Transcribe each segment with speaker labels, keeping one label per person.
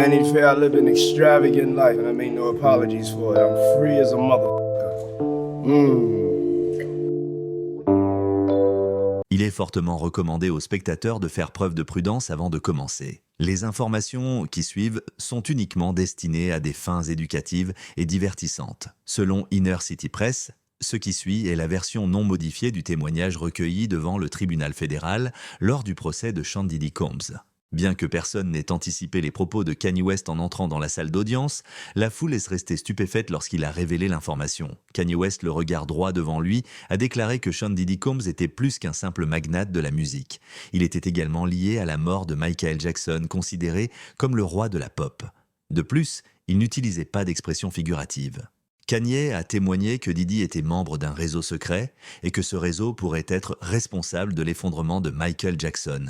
Speaker 1: Vanity Fair, I live an extravagant life, and I make no apologies for it. I'm free as a motherfucker.
Speaker 2: Il est fortement recommandé aux spectateurs de faire preuve de prudence avant de commencer. Les informations qui suivent sont uniquement destinées à des fins éducatives et divertissantes. Selon Inner City Press, ce qui suit est la version non modifiée du témoignage recueilli devant le tribunal fédéral lors du procès de Sean Diddy Combs. Bien que personne n'ait anticipé les propos de Kanye West en entrant dans la salle d'audience, la foule est restée stupéfaite lorsqu'il a révélé l'information. Kanye West, le regard droit devant lui, a déclaré que Sean Diddy Combs était plus qu'un simple magnate de la musique. Il était également lié à la mort de Michael Jackson, considéré comme le roi de la pop. De plus, il n'utilisait pas d'expression figurative. Kanye a témoigné que Diddy était membre d'un réseau secret et que ce réseau pourrait être responsable de l'effondrement de Michael Jackson.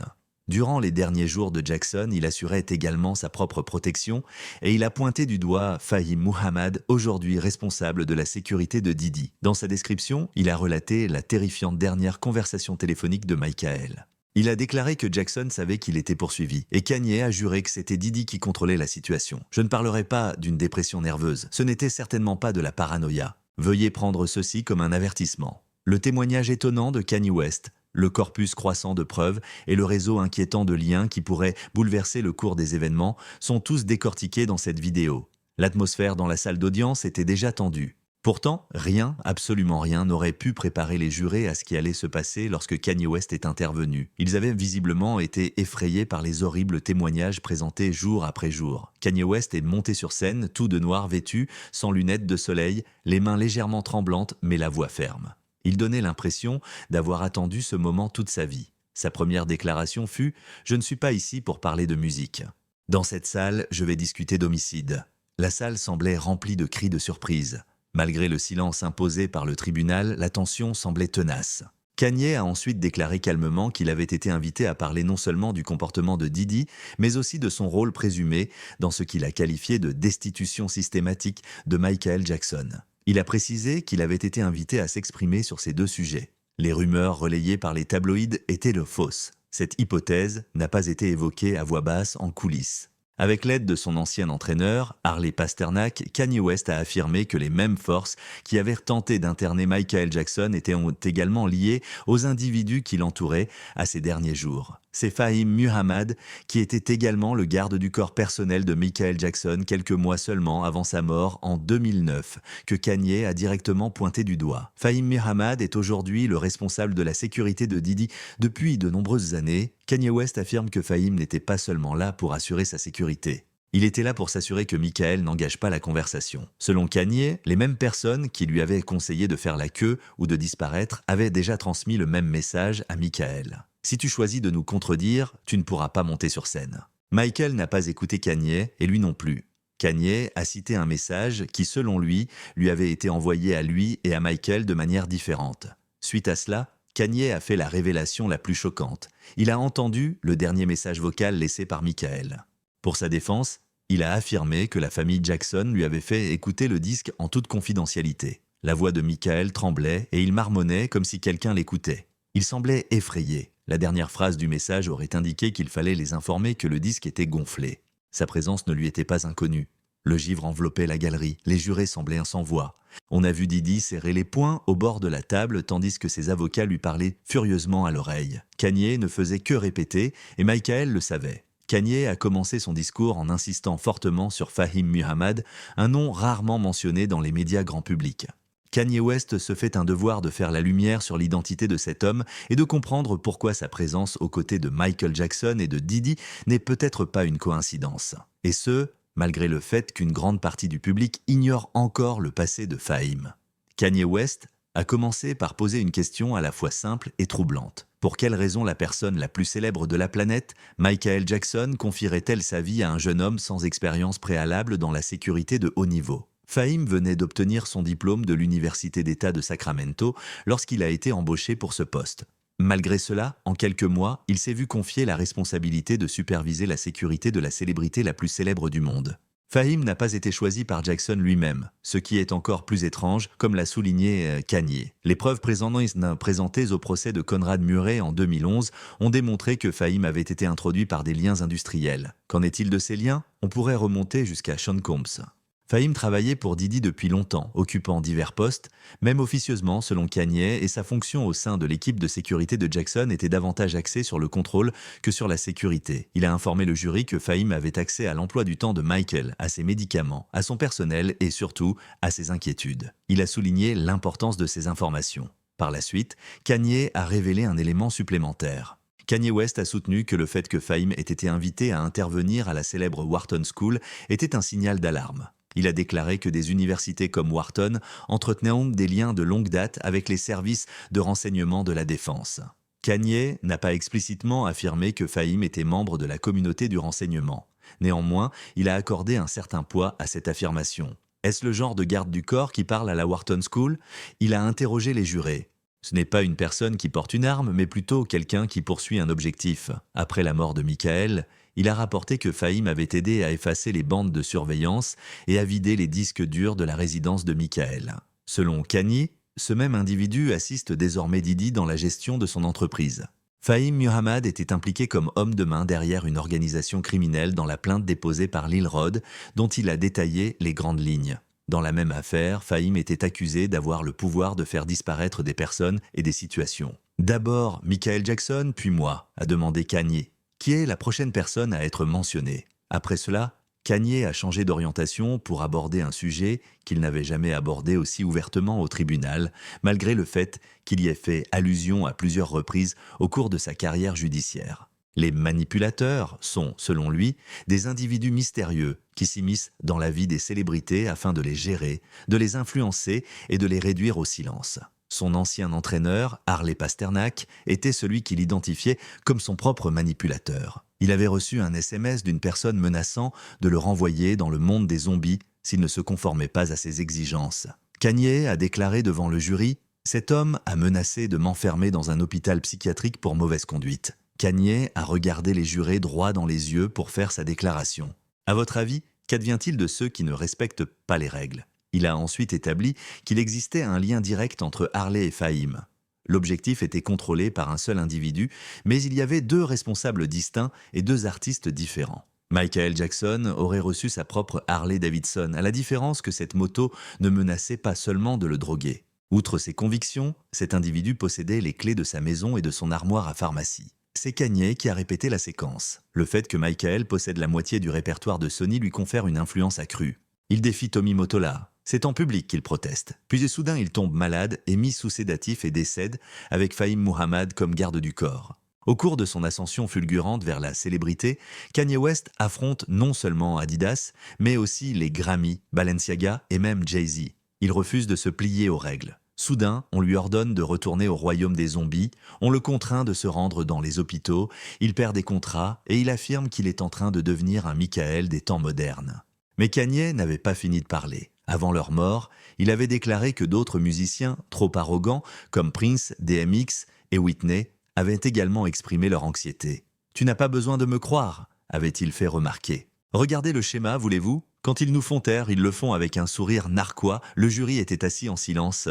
Speaker 2: Durant les derniers jours de Jackson, il assurait également sa propre protection et il a pointé du doigt Fahim Muhammad, aujourd'hui responsable de la sécurité de Diddy. Dans sa description, il a relaté la terrifiante dernière conversation téléphonique de Michael. Il a déclaré que Jackson savait qu'il était poursuivi et Kanye a juré que c'était Diddy qui contrôlait la situation. Je ne parlerai pas d'une dépression nerveuse, ce n'était certainement pas de la paranoïa. Veuillez prendre ceci comme un avertissement. Le témoignage étonnant de Kanye West, le corpus croissant de preuves et le réseau inquiétant de liens qui pourraient bouleverser le cours des événements sont tous décortiqués dans cette vidéo. L'atmosphère dans la salle d'audience était déjà tendue. Pourtant, rien, absolument rien, n'aurait pu préparer les jurés à ce qui allait se passer lorsque Kanye West est intervenu. Ils avaient visiblement été effrayés par les horribles témoignages présentés jour après jour. Kanye West est monté sur scène, tout de noir vêtu, sans lunettes de soleil, les mains légèrement tremblantes, mais la voix ferme. Il donnait l'impression d'avoir attendu ce moment toute sa vie. Sa première déclaration fut « Je ne suis pas ici pour parler de musique. Dans cette salle, je vais discuter d'homicide. » La salle semblait remplie de cris de surprise. Malgré le silence imposé par le tribunal, la tension semblait tenace. Kanye a ensuite déclaré calmement qu'il avait été invité à parler non seulement du comportement de Diddy, mais aussi de son rôle présumé dans ce qu'il a qualifié de destitution systématique de Michael Jackson. Il a précisé qu'il avait été invité à s'exprimer sur ces deux sujets. Les rumeurs relayées par les tabloïds étaient fausses. Cette hypothèse n'a pas été évoquée à voix basse en coulisses. Avec l'aide de son ancien entraîneur, Harley Pasternak, Kanye West a affirmé que les mêmes forces qui avaient tenté d'interner Michael Jackson étaient également liées aux individus qui l'entouraient à ces derniers jours. C'est Fahim Muhammad qui était également le garde du corps personnel de Michael Jackson quelques mois seulement avant sa mort en 2009, que Kanye a directement pointé du doigt. Fahim Muhammad est aujourd'hui le responsable de la sécurité de Diddy depuis de nombreuses années. Kanye West affirme que Fahim n'était pas seulement là pour assurer sa sécurité. Il était là pour s'assurer que Michael n'engage pas la conversation. Selon Kanye, les mêmes personnes qui lui avaient conseillé de faire la queue ou de disparaître avaient déjà transmis le même message à Michael. Si tu choisis de nous contredire, tu ne pourras pas monter sur scène. Michael n'a pas écouté Kanye et lui non plus. Kanye a cité un message qui, selon lui avait été envoyé à lui et à Michael de manière différente. Suite à cela, Kanye a fait la révélation la plus choquante. Il a entendu le dernier message vocal laissé par Michael. Pour sa défense, il a affirmé que la famille Jackson lui avait fait écouter le disque en toute confidentialité. La voix de Michael tremblait et il marmonnait comme si quelqu'un l'écoutait. Il semblait effrayé. La dernière phrase du message aurait indiqué qu'il fallait les informer que le disque était gonflé. Sa présence ne lui était pas inconnue. Le givre enveloppait la galerie, les jurés semblaient sans voix. On a vu Diddy serrer les poings au bord de la table tandis que ses avocats lui parlaient furieusement à l'oreille. Kanye ne faisait que répéter et Michael le savait. Kanye a commencé son discours en insistant fortement sur Fahim Muhammad, un nom rarement mentionné dans les médias grand public. Kanye West se fait un devoir de faire la lumière sur l'identité de cet homme et de comprendre pourquoi sa présence aux côtés de Michael Jackson et de Diddy n'est peut-être pas une coïncidence. Et ce, malgré le fait qu'une grande partie du public ignore encore le passé de Fahim. Kanye West a commencé par poser une question à la fois simple et troublante. Pour quelle raison la personne la plus célèbre de la planète, Michael Jackson, confierait-elle sa vie à un jeune homme sans expérience préalable dans la sécurité de haut niveau ? Fahim venait d'obtenir son diplôme de l'Université d'État de Sacramento lorsqu'il a été embauché pour ce poste. Malgré cela, en quelques mois, il s'est vu confier la responsabilité de superviser la sécurité de la célébrité la plus célèbre du monde. Fahim n'a pas été choisi par Jackson lui-même, ce qui est encore plus étrange, comme l'a souligné Kanye. Les preuves présentées au procès de Conrad Murray en 2011 ont démontré que Fahim avait été introduit par des liens industriels. Qu'en est-il de ces liens? On pourrait remonter jusqu'à Sean Combs. Fahim travaillait pour Diddy depuis longtemps, occupant divers postes, même officieusement selon Kanye, et sa fonction au sein de l'équipe de sécurité de Jackson était davantage axée sur le contrôle que sur la sécurité. Il a informé le jury que Fahim avait accès à l'emploi du temps de Michael, à ses médicaments, à son personnel et surtout à ses inquiétudes. Il a souligné l'importance de ces informations. Par la suite, Kanye a révélé un élément supplémentaire. Kanye West a soutenu que le fait que Fahim ait été invité à intervenir à la célèbre Wharton School était un signal d'alarme. Il a déclaré que des universités comme Wharton entretenaient des liens de longue date avec les services de renseignement de la défense. Kanye n'a pas explicitement affirmé que Fahim était membre de la communauté du renseignement. Néanmoins, il a accordé un certain poids à cette affirmation. Est-ce le genre de garde du corps qui parle à la Wharton School? Il a interrogé les jurés. Ce n'est pas une personne qui porte une arme, mais plutôt quelqu'un qui poursuit un objectif. Après la mort de Michael, il a rapporté que Fahim avait aidé à effacer les bandes de surveillance et à vider les disques durs de la résidence de Michael. Selon Kanye, ce même individu assiste désormais Diddy dans la gestion de son entreprise. Fahim Muhammad était impliqué comme homme de main derrière une organisation criminelle dans la plainte déposée par Lil Rod, dont il a détaillé les grandes lignes. Dans la même affaire, Fahim était accusé d'avoir le pouvoir de faire disparaître des personnes et des situations. D'abord Michael Jackson, puis moi, a demandé Kanye. Qui est la prochaine personne à être mentionnée? Après cela, Kanye a changé d'orientation pour aborder un sujet qu'il n'avait jamais abordé aussi ouvertement au tribunal, malgré le fait qu'il y ait fait allusion à plusieurs reprises au cours de sa carrière judiciaire. Les manipulateurs sont, selon lui, des individus mystérieux qui s'immiscent dans la vie des célébrités afin de les gérer, de les influencer et de les réduire au silence. Son ancien entraîneur, Harley Pasternak, était celui qu'il identifiait comme son propre manipulateur. Il avait reçu un SMS d'une personne menaçant de le renvoyer dans le monde des zombies s'il ne se conformait pas à ses exigences. Kanye a déclaré devant le jury « Cet homme a menacé de m'enfermer dans un hôpital psychiatrique pour mauvaise conduite ». Kanye a regardé les jurés droit dans les yeux pour faire sa déclaration. À votre avis, qu'advient-il de ceux qui ne respectent pas les règles? Il a ensuite établi qu'il existait un lien direct entre Harley et Fahim. L'objectif était contrôlé par un seul individu, mais il y avait deux responsables distincts et deux artistes différents. Michael Jackson aurait reçu sa propre Harley Davidson, à la différence que cette moto ne menaçait pas seulement de le droguer. Outre ses convictions, cet individu possédait les clés de sa maison et de son armoire à pharmacie. C'est Kanye qui a répété la séquence. Le fait que Michael possède la moitié du répertoire de Sony lui confère une influence accrue. Il défie Tommy Mottola. C'est en public qu'il proteste. Puis soudain, il tombe malade, est mis sous sédatif et décède, avec Fahim Muhammad comme garde du corps. Au cours de son ascension fulgurante vers la célébrité, Kanye West affronte non seulement Adidas, mais aussi les Grammy, Balenciaga et même Jay-Z. Il refuse de se plier aux règles. Soudain, on lui ordonne de retourner au royaume des zombies, on le contraint de se rendre dans les hôpitaux, il perd des contrats et il affirme qu'il est en train de devenir un Michael des temps modernes. Mais Kanye n'avait pas fini de parler. Avant leur mort, il avait déclaré que d'autres musiciens, trop arrogants, comme Prince, DMX et Whitney, avaient également exprimé leur anxiété. « Tu n'as pas besoin de me croire », avait-il fait remarquer. Regardez le schéma, voulez-vous? Quand ils nous font taire, ils le font avec un sourire narquois, le jury était assis en silence.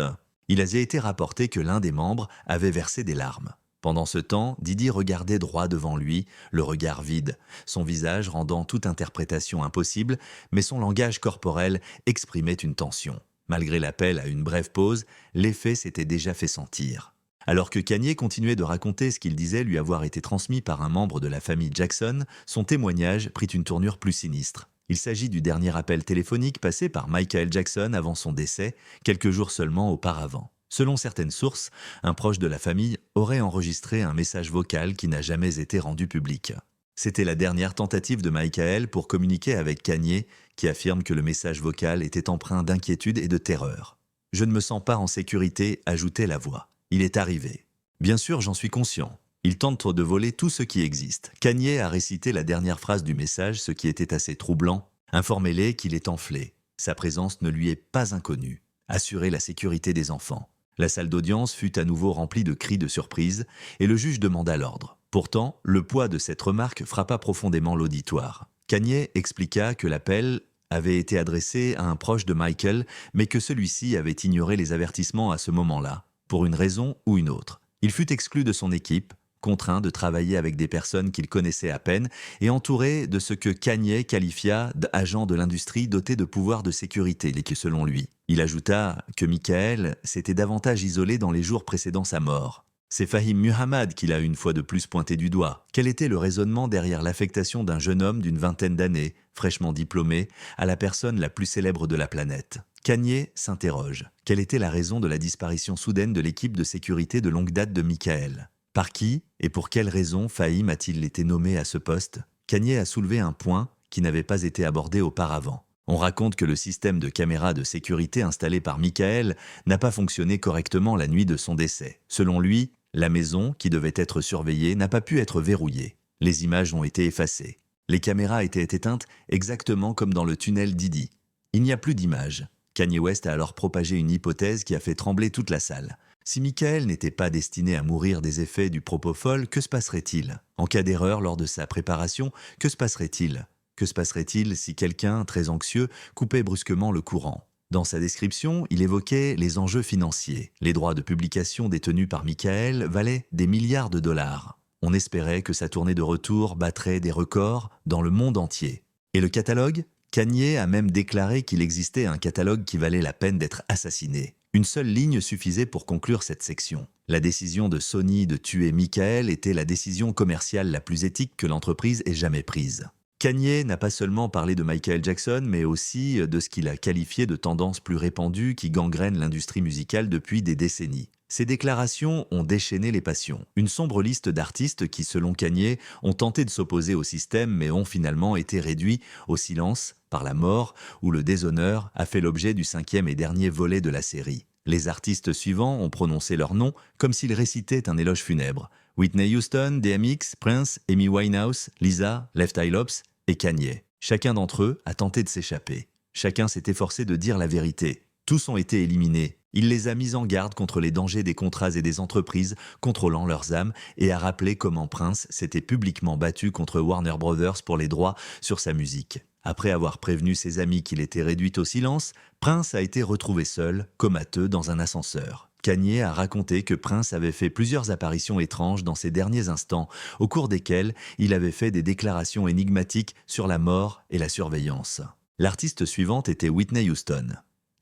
Speaker 2: Il a été rapporté que l'un des membres avait versé des larmes. Pendant ce temps, Diddy regardait droit devant lui, le regard vide, son visage rendant toute interprétation impossible, mais son langage corporel exprimait une tension. Malgré l'appel à une brève pause, l'effet s'était déjà fait sentir. Alors que Kanye continuait de raconter ce qu'il disait lui avoir été transmis par un membre de la famille Jackson, son témoignage prit une tournure plus sinistre. Il s'agit du dernier appel téléphonique passé par Michael Jackson avant son décès, quelques jours seulement auparavant. Selon certaines sources, un proche de la famille aurait enregistré un message vocal qui n'a jamais été rendu public. C'était la dernière tentative de Michael pour communiquer avec Kanye, qui affirme que le message vocal était empreint d'inquiétude et de terreur. « Je ne me sens pas en sécurité », ajoutait la voix. Il est arrivé. Bien sûr, j'en suis conscient. Il tente de voler tout ce qui existe. Kanye a récité la dernière phrase du message, ce qui était assez troublant. Informez-les qu'il est enflé. Sa présence ne lui est pas inconnue. Assurer la sécurité des enfants. La salle d'audience fut à nouveau remplie de cris de surprise et le juge demanda l'ordre. Pourtant, le poids de cette remarque frappa profondément l'auditoire. Kanye expliqua que l'appel avait été adressée à un proche de Michael, mais que celui-ci avait ignoré les avertissements à ce moment-là, pour une raison ou une autre. Il fut exclu de son équipe, contraint de travailler avec des personnes qu'il connaissait à peine et entouré de ce que Kanye qualifia d'agents de l'industrie dotés de pouvoirs de sécurité, selon lui. Il ajouta que Michael s'était davantage isolé dans les jours précédant sa mort. C'est Fahim Muhammad qui l'a une fois de plus pointé du doigt. Quel était le raisonnement derrière l'affectation d'un jeune homme d'une vingtaine d'années, fraîchement diplômé, à la personne la plus célèbre de la planète? Kanye s'interroge. Quelle était la raison de la disparition soudaine de l'équipe de sécurité de longue date de Michael? Par qui et pour quelle raison Fahim a-t-il été nommé à ce poste? Kanye a soulevé un point qui n'avait pas été abordé auparavant. On raconte que le système de caméras de sécurité installé par Michael n'a pas fonctionné correctement la nuit de son décès. Selon lui, la maison, qui devait être surveillée, n'a pas pu être verrouillée. Les images ont été effacées. Les caméras étaient éteintes exactement comme dans le tunnel Didi. Il n'y a plus d'images. Kanye West a alors propagé une hypothèse qui a fait trembler toute la salle. Si Michael n'était pas destiné à mourir des effets du propofol, que se passerait-il? En cas d'erreur lors de sa préparation, que se passerait-il? Que se passerait-il si quelqu'un, très anxieux, coupait brusquement le courant? Dans sa description, il évoquait les enjeux financiers. Les droits de publication détenus par Michael valaient des milliards de dollars. On espérait que sa tournée de retour battrait des records dans le monde entier. Et le catalogue? Kanye a même déclaré qu'il existait un catalogue qui valait la peine d'être assassiné. Une seule ligne suffisait pour conclure cette section. La décision de Sony de tuer Michael était la décision commerciale la plus éthique que l'entreprise ait jamais prise. Kanye n'a pas seulement parlé de Michael Jackson, mais aussi de ce qu'il a qualifié de tendances plus répandues qui gangrènent l'industrie musicale depuis des décennies. Ces déclarations ont déchaîné les passions. Une sombre liste d'artistes qui, selon Kanye, ont tenté de s'opposer au système mais ont finalement été réduits au silence par la mort ou le déshonneur a fait l'objet du 5e et dernier volet de la série. Les artistes suivants ont prononcé leur nom comme s'ils récitaient un éloge funèbre. Whitney Houston, DMX, Prince, Amy Winehouse, Lisa, Left Eye Lopes et Kanye. Chacun d'entre eux a tenté de s'échapper. Chacun s'est efforcé de dire la vérité. Tous ont été éliminés. Il les a mis en garde contre les dangers des contrats et des entreprises contrôlant leurs âmes et a rappelé comment Prince s'était publiquement battu contre Warner Brothers pour les droits sur sa musique. Après avoir prévenu ses amis qu'il était réduit au silence, Prince a été retrouvé seul, comateux, dans un ascenseur. Kanye a raconté que Prince avait fait plusieurs apparitions étranges dans ses derniers instants, au cours desquelles il avait fait des déclarations énigmatiques sur la mort et la surveillance. L'artiste suivante était Whitney Houston.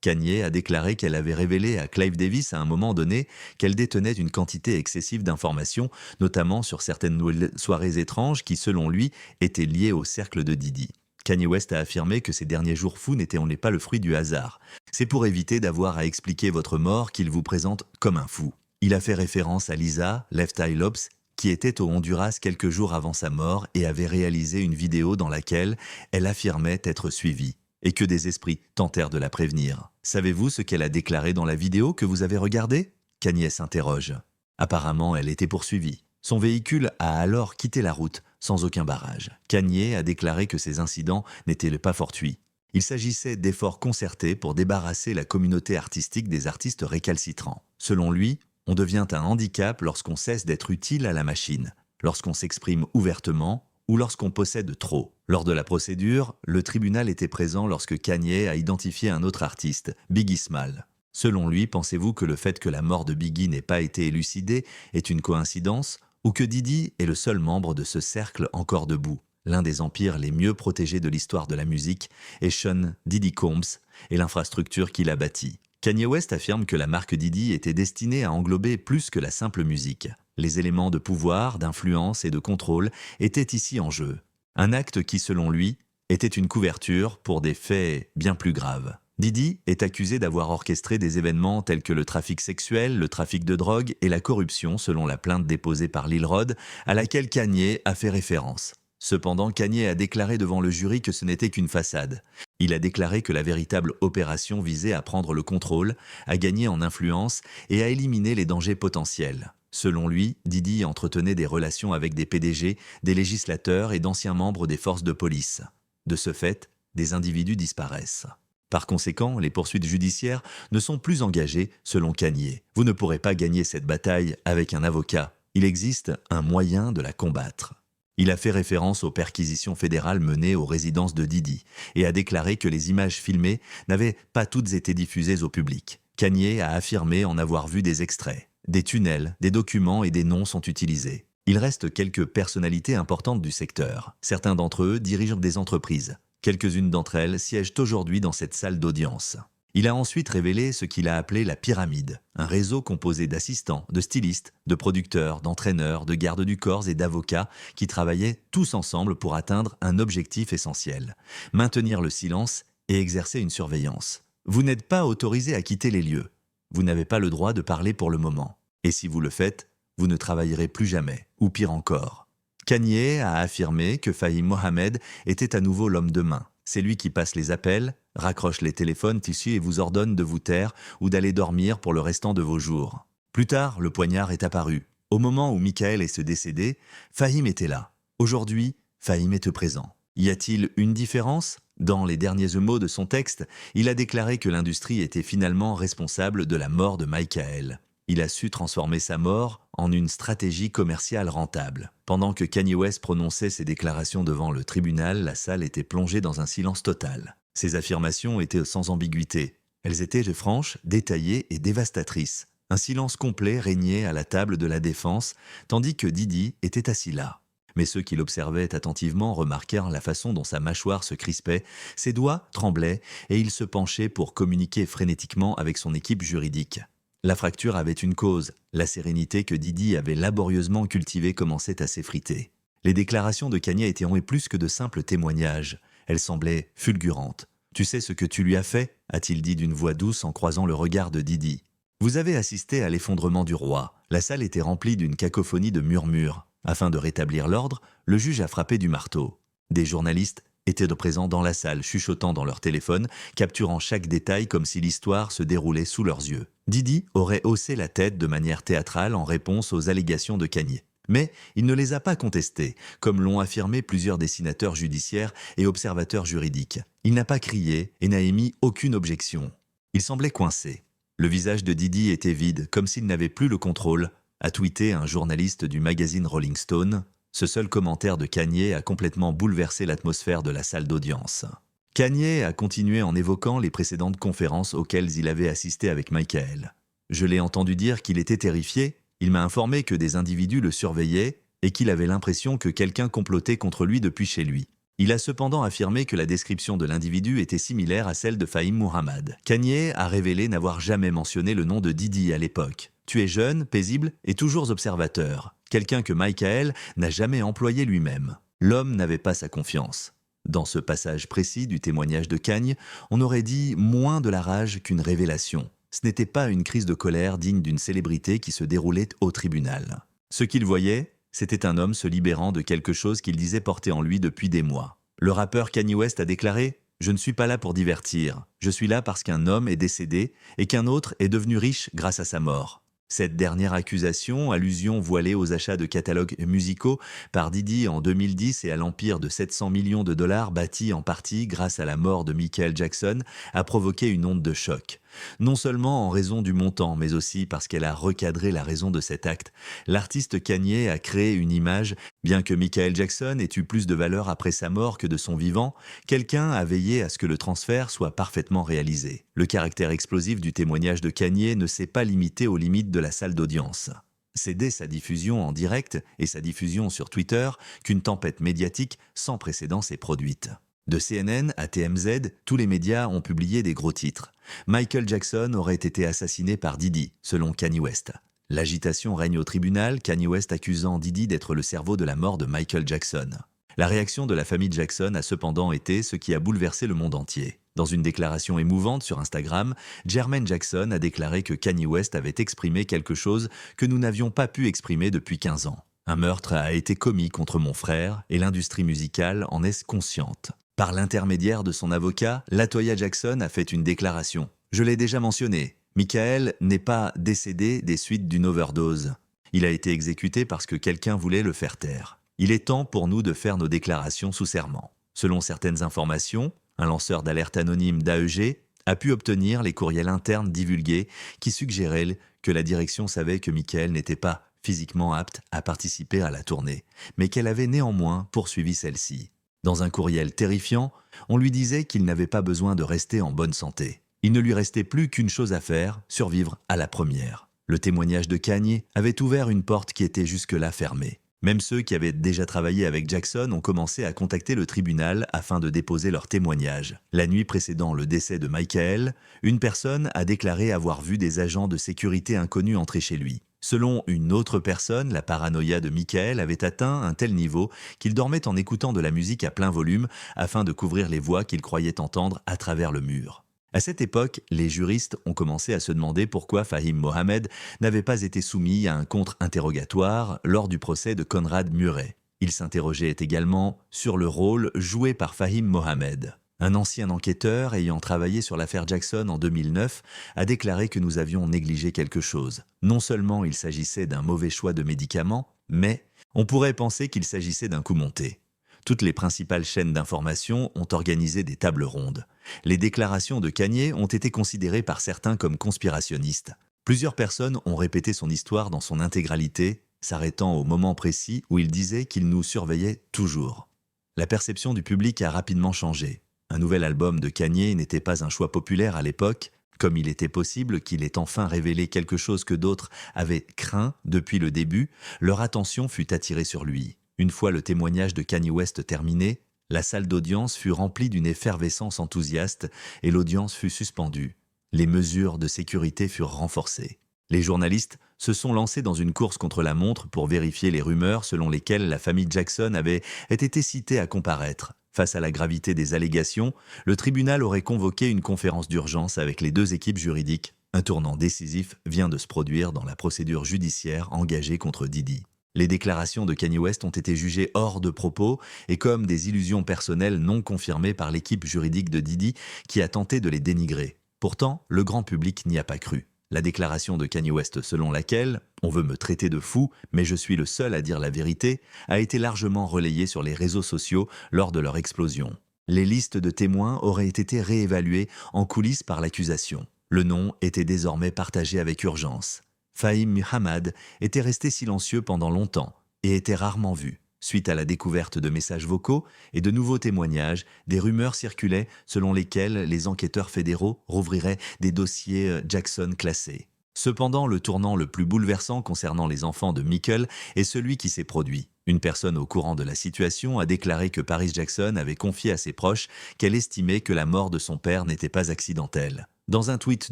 Speaker 2: Kanye a déclaré qu'elle avait révélé à Clive Davis à un moment donné qu'elle détenait une quantité excessive d'informations, notamment sur certaines soirées étranges qui, selon lui, étaient liées au cercle de Diddy. Kanye West a affirmé que ces derniers jours fous n'étaient pas le fruit du hasard. C'est pour éviter d'avoir à expliquer votre mort qu'il vous présente comme un fou. Il a fait référence à Lisa, Left Eye Lopes, qui était au Honduras quelques jours avant sa mort et avait réalisé une vidéo dans laquelle elle affirmait être suivie. Et que des esprits tentèrent de la prévenir. Savez-vous ce qu'elle a déclaré dans la vidéo que vous avez regardée? Kanye s'interroge. Apparemment, elle était poursuivie. Son véhicule a alors quitté la route, sans aucun barrage. Kanye a déclaré que ces incidents n'étaient pas fortuits. Il s'agissait d'efforts concertés pour débarrasser la communauté artistique des artistes récalcitrants. Selon lui, on devient un handicap lorsqu'on cesse d'être utile à la machine, lorsqu'on s'exprime ouvertement, ou lorsqu'on possède trop. Lors de la procédure, le tribunal était présent lorsque Kanye a identifié un autre artiste, Biggie Small. Selon lui, pensez-vous que le fait que la mort de Biggie n'ait pas été élucidée est une coïncidence, ou que Diddy est le seul membre de ce cercle encore debout? L'un des empires les mieux protégés de l'histoire de la musique est Sean Diddy Combs et l'infrastructure qu'il a bâtie. Kanye West affirme que la marque Diddy était destinée à englober plus que la simple musique. Les éléments de pouvoir, d'influence et de contrôle étaient ici en jeu. Un acte qui, selon lui, était une couverture pour des faits bien plus graves. Diddy est accusé d'avoir orchestré des événements tels que le trafic sexuel, le trafic de drogue et la corruption, selon la plainte déposée par Lil Rod, à laquelle Kanye a fait référence. Cependant, Kanye a déclaré devant le jury que ce n'était qu'une façade. Il a déclaré que la véritable opération visait à prendre le contrôle, à gagner en influence et à éliminer les dangers potentiels. Selon lui, Diddy entretenait des relations avec des PDG, des législateurs et d'anciens membres des forces de police. De ce fait, des individus disparaissent. Par conséquent, les poursuites judiciaires ne sont plus engagées selon Kanye. Vous ne pourrez pas gagner cette bataille avec un avocat. Il existe un moyen de la combattre. Il a fait référence aux perquisitions fédérales menées aux résidences de Diddy et a déclaré que les images filmées n'avaient pas toutes été diffusées au public. Kanye a affirmé en avoir vu des extraits. Des tunnels, des documents et des noms sont utilisés. Il reste quelques personnalités importantes du secteur. Certains d'entre eux dirigent des entreprises. Quelques-unes d'entre elles siègent aujourd'hui dans cette salle d'audience. Il a ensuite révélé ce qu'il a appelé la pyramide, un réseau composé d'assistants, de stylistes, de producteurs, d'entraîneurs, de gardes du corps et d'avocats qui travaillaient tous ensemble pour atteindre un objectif essentiel, maintenir le silence et exercer une surveillance. Vous n'êtes pas autorisé à quitter les lieux. Vous n'avez pas le droit de parler pour le moment. Et si vous le faites, vous ne travaillerez plus jamais, ou pire encore. Kanye a affirmé que Fahim Mohamed était à nouveau l'homme de main. C'est lui qui passe les appels, raccroche les téléphones tissus et vous ordonne de vous taire ou d'aller dormir pour le restant de vos jours. Plus tard, le poignard est apparu. Au moment où Michael est décédé, Fahim était là. Aujourd'hui, Fahim est présent. Y a-t-il une différence ? Dans les derniers mots de son texte, il a déclaré que l'industrie était finalement responsable de la mort de Michael. Il a su transformer sa mort en une stratégie commerciale rentable. Pendant que Kanye West prononçait ses déclarations devant le tribunal, la salle était plongée dans un silence total. Ses affirmations étaient sans ambiguïté. Elles étaient franches, détaillées et dévastatrices. Un silence complet régnait à la table de la défense, tandis que Diddy était assis là. Mais ceux qui l'observaient attentivement remarquèrent la façon dont sa mâchoire se crispait, ses doigts tremblaient et il se penchait pour communiquer frénétiquement avec son équipe juridique. La fracture avait une cause, la sérénité que Diddy avait laborieusement cultivée commençait à s'effriter. Les déclarations de Kanye étaient plus que de simples témoignages, elles semblaient fulgurantes. « Tu sais ce que tu lui as fait ?» a-t-il dit d'une voix douce en croisant le regard de Diddy. Vous avez assisté à l'effondrement du roi. La salle était remplie d'une cacophonie de murmures. Afin de rétablir l'ordre, le juge a frappé du marteau. Des journalistes étaient présents dans la salle, chuchotant dans leur téléphone, capturant chaque détail comme si l'histoire se déroulait sous leurs yeux. Diddy aurait haussé la tête de manière théâtrale en réponse aux allégations de Kanye. Mais il ne les a pas contestées, comme l'ont affirmé plusieurs dessinateurs judiciaires et observateurs juridiques. Il n'a pas crié et n'a émis aucune objection. Il semblait coincé. Le visage de Diddy était vide, comme s'il n'avait plus le contrôle, a tweeté un journaliste du magazine Rolling Stone. Ce seul commentaire de Kanye a complètement bouleversé l'atmosphère de la salle d'audience. Kanye a continué en évoquant les précédentes conférences auxquelles il avait assisté avec Michael. Je l'ai entendu dire qu'il était terrifié. Il m'a informé que des individus le surveillaient et qu'il avait l'impression que quelqu'un complotait contre lui depuis chez lui. Il a cependant affirmé que la description de l'individu était similaire à celle de Fahim Mohamed. Kanye a révélé n'avoir jamais mentionné le nom de Diddy à l'époque. Tu es jeune, paisible et toujours observateur. Quelqu'un que Michael n'a jamais employé lui-même. L'homme n'avait pas sa confiance. Dans ce passage précis du témoignage de Kanye, on aurait dit moins de la rage qu'une révélation. Ce n'était pas une crise de colère digne d'une célébrité qui se déroulait au tribunal. Ce qu'il voyait, c'était un homme se libérant de quelque chose qu'il disait porter en lui depuis des mois. Le rappeur Kanye West a déclaré « Je ne suis pas là pour divertir. Je suis là parce qu'un homme est décédé et qu'un autre est devenu riche grâce à sa mort. » Cette dernière accusation, allusion voilée aux achats de catalogues musicaux par Diddy en 2010 et à l'empire de 700 millions de dollars bâti en partie grâce à la mort de Michael Jackson, a provoqué une onde de choc. Non seulement en raison du montant, mais aussi parce qu'elle a recadré la raison de cet acte. L'artiste Kanye a créé une image, bien que Michael Jackson ait eu plus de valeur après sa mort que de son vivant, quelqu'un a veillé à ce que le transfert soit parfaitement réalisé. Le caractère explosif du témoignage de Kanye ne s'est pas limité aux limites de la salle d'audience. C'est dès sa diffusion en direct et sa diffusion sur Twitter qu'une tempête médiatique sans précédent s'est produite. De CNN à TMZ, tous les médias ont publié des gros titres. Michael Jackson aurait été assassiné par Diddy, selon Kanye West. L'agitation règne au tribunal, Kanye West accusant Diddy d'être le cerveau de la mort de Michael Jackson. La réaction de la famille Jackson a cependant été ce qui a bouleversé le monde entier. Dans une déclaration émouvante sur Instagram, Jermaine Jackson a déclaré que Kanye West avait exprimé quelque chose que nous n'avions pas pu exprimer depuis 15 ans. Un meurtre a été commis contre mon frère et l'industrie musicale en est consciente. Par l'intermédiaire de son avocat, LaToya Jackson a fait une déclaration. Je l'ai déjà mentionné, Michael n'est pas décédé des suites d'une overdose. Il a été exécuté parce que quelqu'un voulait le faire taire. Il est temps pour nous de faire nos déclarations sous serment. Selon certaines informations, un lanceur d'alerte anonyme d'AEG a pu obtenir les courriels internes divulgués qui suggéraient que la direction savait que Michael n'était pas physiquement apte à participer à la tournée, mais qu'elle avait néanmoins poursuivi celle-ci. Dans un courriel terrifiant, on lui disait qu'il n'avait pas besoin de rester en bonne santé. Il ne lui restait plus qu'une chose à faire, survivre à la première. Le témoignage de Kanye avait ouvert une porte qui était jusque-là fermée. Même ceux qui avaient déjà travaillé avec Jackson ont commencé à contacter le tribunal afin de déposer leur témoignage. La nuit précédant le décès de Michael, une personne a déclaré avoir vu des agents de sécurité inconnus entrer chez lui. Selon une autre personne, la paranoïa de Michael avait atteint un tel niveau qu'il dormait en écoutant de la musique à plein volume afin de couvrir les voix qu'il croyait entendre à travers le mur. À cette époque, les juristes ont commencé à se demander pourquoi Fahim Mohamed n'avait pas été soumis à un contre-interrogatoire lors du procès de Conrad Murray. Ils s'interrogeaient également sur le rôle joué par Fahim Mohamed. Un ancien enquêteur ayant travaillé sur l'affaire Jackson en 2009 a déclaré que nous avions négligé quelque chose. Non seulement il s'agissait d'un mauvais choix de médicaments, mais on pourrait penser qu'il s'agissait d'un coup monté. Toutes les principales chaînes d'information ont organisé des tables rondes. Les déclarations de Kanye ont été considérées par certains comme conspirationnistes. Plusieurs personnes ont répété son histoire dans son intégralité, s'arrêtant au moment précis où il disait qu'il nous surveillait toujours. La perception du public a rapidement changé. Un nouvel album de Kanye n'était pas un choix populaire à l'époque, comme il était possible qu'il ait enfin révélé quelque chose que d'autres avaient craint depuis le début, leur attention fut attirée sur lui. Une fois le témoignage de Kanye West terminé, la salle d'audience fut remplie d'une effervescence enthousiaste et l'audience fut suspendue. Les mesures de sécurité furent renforcées. Les journalistes se sont lancés dans une course contre la montre pour vérifier les rumeurs selon lesquelles la famille Jackson avait été citée à comparaître. Face à la gravité des allégations, le tribunal aurait convoqué une conférence d'urgence avec les deux équipes juridiques. Un tournant décisif vient de se produire dans la procédure judiciaire engagée contre Diddy. Les déclarations de Kanye West ont été jugées hors de propos et comme des illusions personnelles non confirmées par l'équipe juridique de Diddy qui a tenté de les dénigrer. Pourtant, le grand public n'y a pas cru. La déclaration de Kanye West selon laquelle « on veut me traiter de fou, mais je suis le seul à dire la vérité » a été largement relayée sur les réseaux sociaux lors de leur explosion. Les listes de témoins auraient été réévaluées en coulisses par l'accusation. Le nom était désormais partagé avec urgence. Fahim Mohamed était resté silencieux pendant longtemps et était rarement vu. Suite à la découverte de messages vocaux et de nouveaux témoignages, des rumeurs circulaient selon lesquelles les enquêteurs fédéraux rouvriraient des dossiers Jackson classés. Cependant, le tournant le plus bouleversant concernant les enfants de Michael est celui qui s'est produit. Une personne au courant de la situation a déclaré que Paris Jackson avait confié à ses proches qu'elle estimait que la mort de son père n'était pas accidentelle. Dans un tweet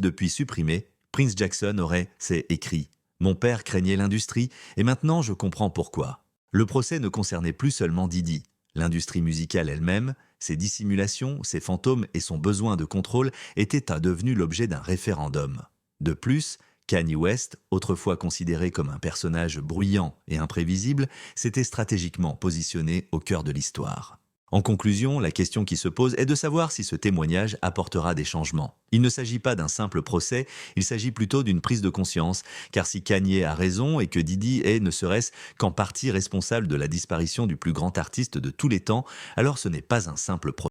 Speaker 2: depuis supprimé, Prince Jackson aurait écrit « Mon père craignait l'industrie et maintenant je comprends pourquoi ». Le procès ne concernait plus seulement Diddy. L'industrie musicale elle-même, ses dissimulations, ses fantômes et son besoin de contrôle étaient devenus l'objet d'un référendum. De plus, Kanye West, autrefois considéré comme un personnage bruyant et imprévisible, s'était stratégiquement positionné au cœur de l'histoire. En conclusion, la question qui se pose est de savoir si ce témoignage apportera des changements. Il ne s'agit pas d'un simple procès, il s'agit plutôt d'une prise de conscience, car si Kanye a raison et que Diddy est ne serait-ce qu'en partie responsable de la disparition du plus grand artiste de tous les temps, alors ce n'est pas un simple procès.